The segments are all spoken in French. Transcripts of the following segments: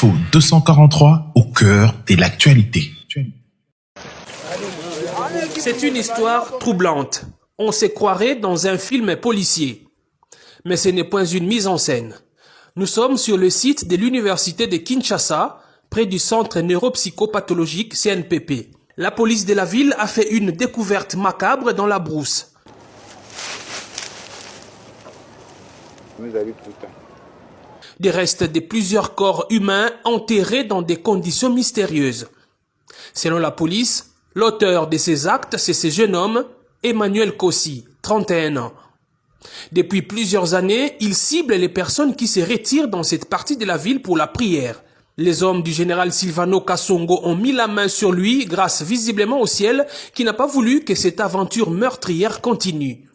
Info 243 au cœur de l'actualité. C'est une histoire troublante. On se croirait dans un film policier. Mais ce n'est point une mise en scène. Nous sommes sur le site de l'université de Kinshasa, près du centre neuropsychopathologique CNPP. La police de la ville a fait une découverte macabre dans la brousse. Des restes de plusieurs corps humains enterrés dans des conditions mystérieuses. Selon la police, l'auteur de ces actes, c'est ce jeune homme, Emmanuel Kossi, 31 ans. Depuis plusieurs années, il cible les personnes qui se retirent dans cette partie de la ville pour la prière. Les hommes du général Silvano Kasongo ont mis la main sur lui grâce visiblement au ciel qui n'a pas voulu que cette aventure meurtrière continue.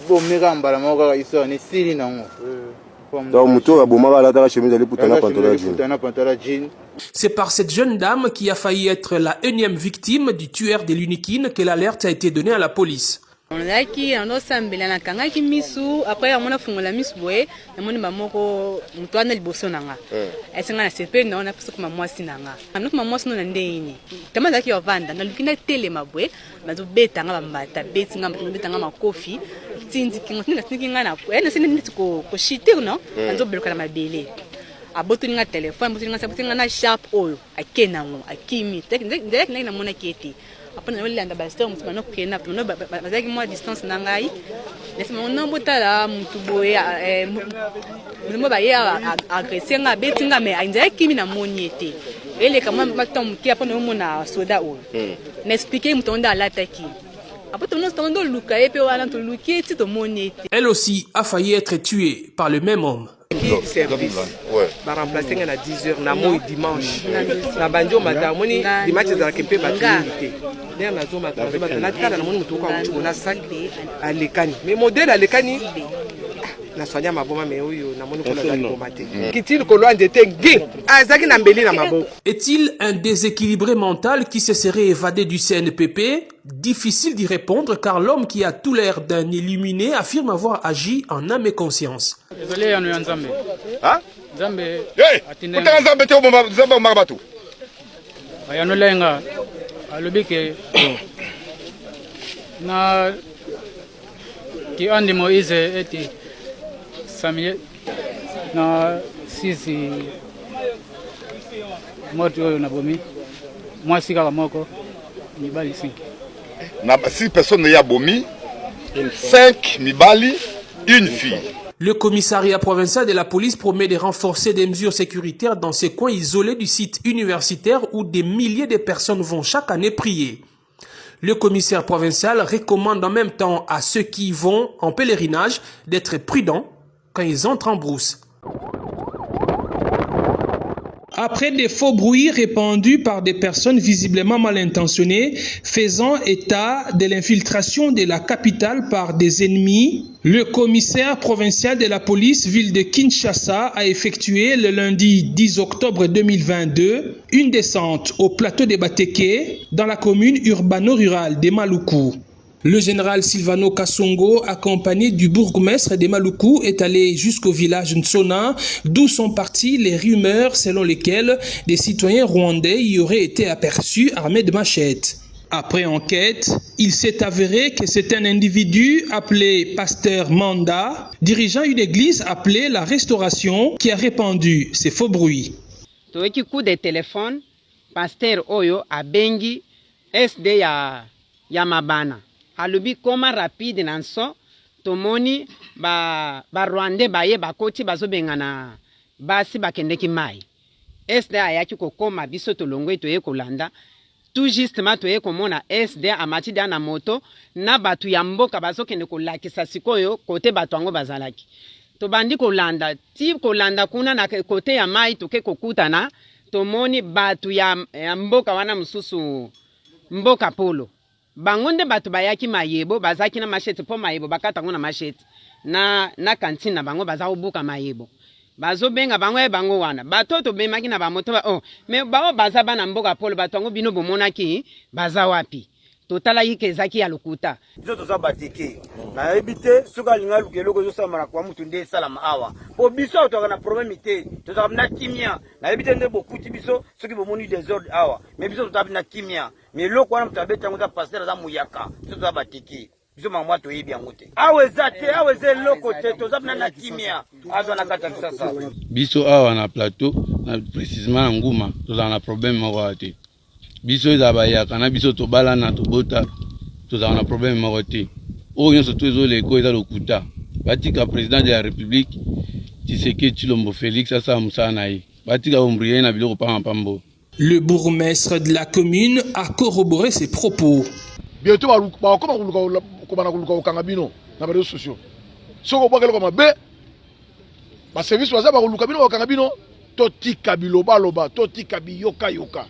C'est par cette jeune dame qui a failli être la énième victime du tueur de l'Unikine que l'alerte a été donnée à la police. Après on fungola misboe na moni mamoko mutwana liboso nanga esenga na sepe na ona puso kuma mwasi nanga anuku mwasi no ndeni tamaza ki yovanda na lukina tele mabwe mazo beta nga bambata beti nga beta nga makofi tindi kinga na ene sene niti ko shite no anzo beloka na mabele abotu nga telefone botu nga sabuti nga na sharp oil akena ngo akimi ndek na mona keti apana wale anda basta mtumano kena mtumano bazaki mwa distance na ngai laisse-moi non botala mutu boye mo ba ya agresser nga betinga me ainza kimi na moniete ele kama matom ki apana mo na soda o na expliquer mutonda alataki. Elle aussi a failli être tuée par le même homme. Remplacé à 10h, dimanche. La banjo madame, dimanche de la Kempe Batunité. Mais modèle à l'écani. Est-il un déséquilibré mental qui se serait évadé du CNPP? Difficile d'y répondre car l'homme qui a tout l'air d'un illuminé affirme avoir agi en âme et conscience. Na sisi moto oyo na bomi mwasi kaka moko mibali 5 na 6 personnes ya bomi 5 mibali une fille. Le commissariat provincial de la police promet de renforcer des mesures sécuritaires dans ces coins isolés du site universitaire où des milliers de personnes vont chaque année prier. Le commissaire provincial recommande en même temps à ceux qui vont en pèlerinage d'être prudents quand ils entrent en brousse. Après des faux bruits répandus par des personnes visiblement mal intentionnées, faisant état de l'infiltration de la capitale par des ennemis, le commissaire provincial de la police ville de Kinshasa a effectué le lundi 10 octobre 2022 une descente au plateau de Bateke dans la commune urbano-rurale de Maluku. Le général Silvano Kasongo, accompagné du bourgmestre de Maluku, est allé jusqu'au village Ntsona, d'où sont parties les rumeurs selon lesquelles des citoyens rwandais y auraient été aperçus armés de machettes. Après enquête, il s'est avéré que c'est un individu appelé Pasteur Manda, dirigeant une église appelée la Restauration, qui a répandu ces faux bruits. Toeki coup de téléphone, Pasteur Oyo a bengi SD ya mabana. Alobi koma rapide nanso tomoni ba Rwandais baye bakoti bazobengana basi bakendeki mai. SD ayaki kokoma biso tolongwe toye kolanda. Tout justement toye komona SD amati da na moto na batu ya mboka bazokende kolakisa sikoyo kote batu ango bazalaki. Tobandi kolanda ti kolanda kuna na kote ya mai toke kokutana tomoni batu ya mboka wana mususu mboka polo. Bangonde batu bayaki mayebo bazaki na machete po mayebo bakata ngona machete na kantina bango baza obuka mayebo bazo benga bango wana batoto bemaki na bamoto me bao baza bana mboka polo batongo bino bomonaki baza wapi totalaki ke ezaki ya lokuta. Biso toza batiki nayebi te soki alinga luka eloko ezosalamana kwa mutu nde esalama awa po biso tozalaka na problème te tozalaka na kimia nayebi te nde bokuti biso soki bomoni désordre awa mais biso tozalaka na kimia mais eloko wana moto abeti yango za paster aza muyaka biso toza batiki biso mamwa toyebi yango te awa eza te awa eza eloko te toza na kimia azwa na kati ya bisasa biso awa na plateau na précisément na nguma tozalaka na problème moko te biso eza bayaka na biso tobala na tobota tozalaka na problème moko te oyo nyonso to ezoleka eza lokuta batika président de la république Tshisekedi Tshilombo Félix asala mosala na ye batika ombrie na biloko pambapambo. Le bourgmestre de la commune a corroboré ses propos. Bientôt bakoma koluka kokanga bino na bareseaux sociaux soko bwakeloko mabe baservice baza bakoluka bino kokanga bino totika bilobaloba totika biyokayoka.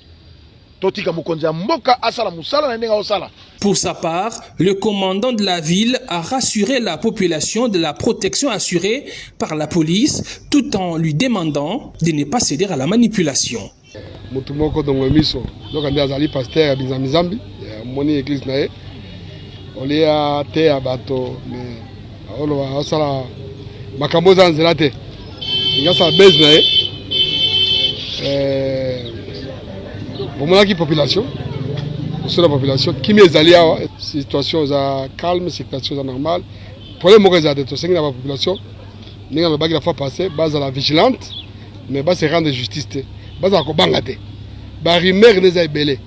Pour sa part, le commandant de la ville a rassuré la population de la protection assurée par la police tout en lui demandant de ne pas céder à la manipulation. Mutumoko dongo miso donc andi azali pasteur ya Bizamizambi moni église nae olia te abato mais olo asala makambo za nzela te ngasa base nae pour la population, pour la population, qui m'est allé à situation calme, situation normale. Pour les mauvais adeptes, c'est la population, nous avons la fois passé, base à la vigilante, mais base à rendre justice, base à kobangate, base à rimer les ébélés,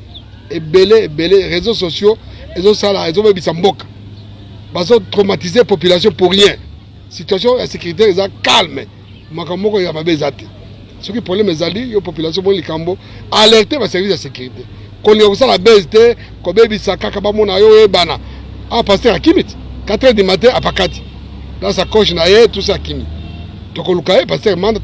ébélés, réseaux sociaux, ils ont ça là, ils ont mis ça mboka, base à traumatiser la population pour rien. Situation de sécurité est calme, makamoko ya mabezate. Ce qui est problème est que la population de Likambo alerté le service de sécurité. Quand on a la baisse, quand on a dit que on a passé à Kimit, 4h du matin à Pakati. Dans sa coche, tout ça à Kimit. Donc on a passé à Manda,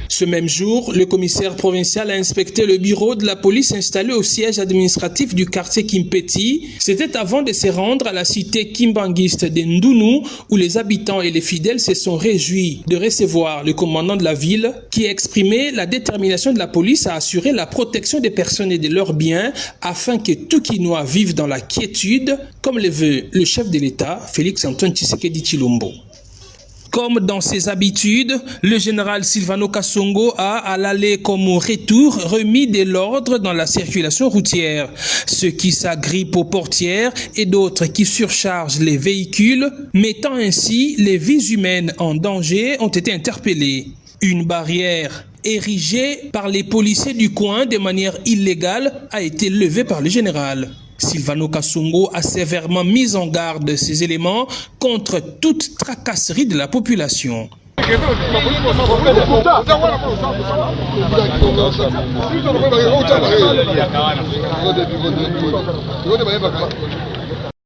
Ce même jour, le commissaire provincial a inspecté le bureau de la police installé au siège administratif du quartier Kimpeti. C'était avant de se rendre à la cité kimbanguiste de Ndounou, où les habitants et les fidèles se sont réjouis de recevoir le commandant de la ville qui a exprimé la détermination de la police à assurer la protection des personnes et de leurs biens afin que tout Kinois vive dans la quiétude, comme le veut le chef de l'État, Félix-Antoine Tshisekedi Tshilombo. Comme dans ses habitudes, le général Silvano Kasongo a, à l'aller comme au retour, remis de l'ordre dans la circulation routière. Ceux qui s'agrippent aux portières et d'autres qui surchargent les véhicules, mettant ainsi les vies humaines en danger, ont été interpellés. Une barrière érigée par les policiers du coin de manière illégale a été levée par le général. Silvano Kasongo a sévèrement mis en garde ces éléments contre toute tracasserie de la population.